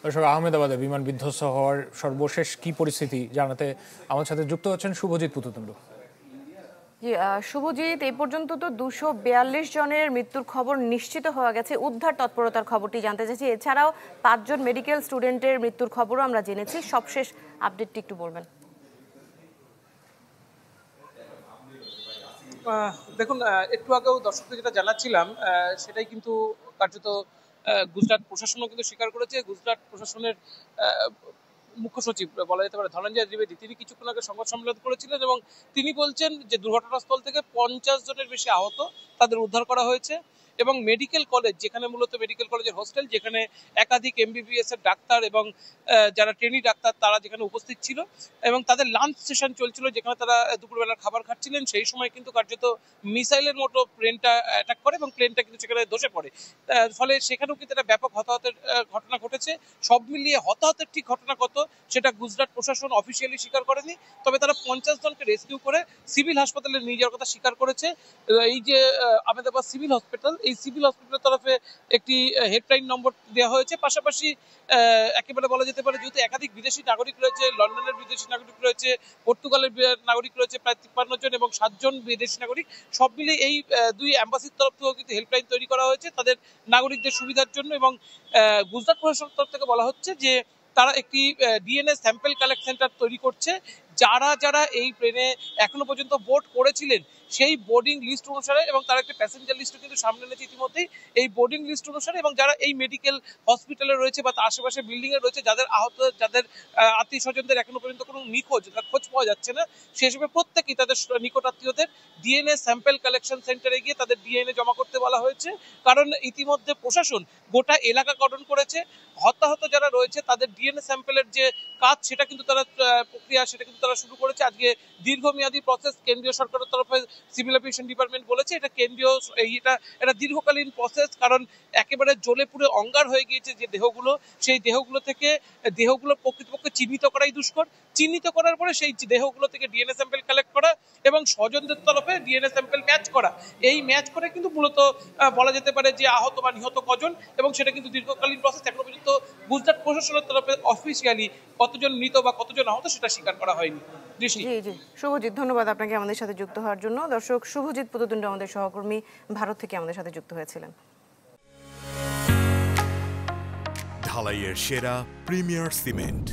দর্শক, আহমেদাবাদে বিমান বিধ্বস্ত হওয়ার সর্বশেষ কি পরিস্থিতি জানাতে আমার সাথে যুক্ত হচ্ছেন শুভজিৎ পুততুণ্ড। শুভজিৎ, এই পর্যন্ত তো 242 জনের মৃত্যুর খবর নিশ্চিত হওয়া গেছে। উদ্ধার তৎপরতার খবরটি জানতে চাইছি। এছাড়াও 5 জন মেডিকেল স্টুডেন্টের মৃত্যুর খবরও আমরা জেনেছি। সবশেষ আপডেটটি একটু বলবেন। দেখুন, একটু আগেও দর্শকদের যেটা জানাচ্ছিলাম সেটাই কিন্তু কার্যত গুজরাট প্রশাসনও কিন্তু স্বীকার করেছে। গুজরাট প্রশাসনের মুখ্য সচিব বলা যেতে পারে ধনঞ্জয় ত্রিবেদী, তিনি কিছুক্ষণ আগে সংবাদ সম্মেলন করেছিলেন এবং তিনি বলছেন যে দুর্ঘটনাস্থল থেকে 50 জনের বেশি আহত, তাদের উদ্ধার করা হয়েছে এবং মেডিকেল কলেজ, যেখানে মূলত মেডিকেল কলেজের হোস্টেল, যেখানে একাধিক এমবিবিএস এর ডাক্তার এবং যারা ট্রেনি ডাক্তার তারা যেখানে উপস্থিত ছিল এবং তাদের লাঞ্চ সেশন চলছিল, যেখানে তারা দুপুরবেলার খাবার খাচ্ছিলেন, সেই সময় কিন্তু কার্যত মিসাইলের মতো প্লেনটা অ্যাটাক করে এবং প্লেনটা কিন্তু সেখানে ধসে পড়ে। ফলে সেখানেও কিন্তু একটা ব্যাপক হতাহতের ঘটনা ঘটেছে। সব মিলিয়ে হতাহতের ঠিক ঘটনা কত সেটা গুজরাট প্রশাসন অফিসিয়ালি স্বীকার করেনি, তবে তারা 50 জনকে রেস্কিউ করে সিভিল হাসপাতালে নিয়ে যাওয়ার কথা স্বীকার করেছে। এই যে আহমেদাবাদ সিভিল হসপিটাল, এই সিভিল হসপিটালের তরফে একটি হেল্পলাইন নম্বর দেওয়া হয়েছে। পাশাপাশি একেবারে বলা যেতে পারে যেহেতু একাধিক বিদেশি নাগরিক রয়েছে, লন্ডনের বিদেশি নাগরিক রয়েছে, পর্তুগালের নাগরিক রয়েছে প্রায় 53 জন এবং 7 জন বিদেশি নাগরিক, সব মিলে এই দুই অ্যাম্বাসির তরফ থেকেও কিন্তু হেল্পলাইন তৈরি করা হয়েছে তাদের নাগরিকদের সুবিধার জন্য। এবং গুজরাট প্রশাসনের তরফ থেকে বলা হচ্ছে যে তারা একটি ডিএনএ স্যাম্পল কালেক্ট সেন্টার তৈরি করছে। যারা যারা এই প্লেনে এখনো পর্যন্ত বোর্ড করেছিলেন সেই বোর্ডিং লিস্ট অনুসারে, এবং তারা একটা প্যাসেঞ্জার লিস্টও কিন্তু সামনে এনেছে ইতিমধ্যেই, এই বোর্ডিং লিস্ট অনুসারে এবং যারা এই মেডিকেল হসপিটালে রয়েছে বা তার আশেপাশে বিল্ডিং এ রয়েছে, যাদের আহত, যাদের আত্মীয় স্বজনদের এখনো পর্যন্ত কোনো নিখোঁজ খোঁজ পাওয়া যাচ্ছে না, সেই হিসেবে প্রত্যেকেই তাদের নিকট আত্মীয়দের ডিএনএ স্যাম্পল কালেকশন সেন্টারে গিয়ে তাদের ডিএনএ জমা করতে বলা হয়েছে। কারণ ইতিমধ্যে প্রশাসন গোটা এলাকা কর্ডন করেছে। হতাহত যারা রয়েছে তাদের ডিএনএ স্যাম্পলের যে কাজ সেটা কিন্তু তারা প্রক্রিয়া সেটা কিন্তু তারা শুরু করেছে। আজকে দীর্ঘমেয়াদী প্রসেস, কেন্দ্রীয় সরকারের তরফে সিভিল এভিয়েশন ডিপার্টমেন্ট বলেছে এটা কেন্দ্রীয়, এটা দীর্ঘকালীন প্রসেস। কারণ একেবারে জ্বলে পুড়ে অঙ্গার হয়ে গিয়েছে যে দেহগুলো, সেই দেহগুলো থেকে দেহগুলো প্রকৃতপক্ষে চিহ্নিত করাই দুষ্কর। চিহ্নিত করার পরে সেই দেহগুলো থেকে ডিএনএ স্যাম্পল কালেক্ট করা এবং স্বজনদের তরফে ডিএনএ স্যাম্পল ম্যাচ করা, এই ম্যাচ করে কিন্তু মূলত বলা যেতে পারে যে আহত বা নিহত কজন, এবং সেটা কিন্তু দীর্ঘকালীন প্রসেস। এখনো পর্যন্ত গুজরাট প্রশাসনের তরফে অফিসিয়ালি কতজন মৃত বা কতজন আহত সেটা স্বীকার করা হয়নি। জি জি শুভজিৎ, ধন্যবাদ আপনাকে আমাদের সাথে যুক্ত হওয়ার জন্য। দর্শক, শুভজিৎ পুততুণ্ড আমাদের সহকর্মী ভারত থেকে আমাদের সাথে যুক্ত হয়েছিলেন। ঢালাইয়ের সেরা প্রিমিয়ার সিমেন্ট।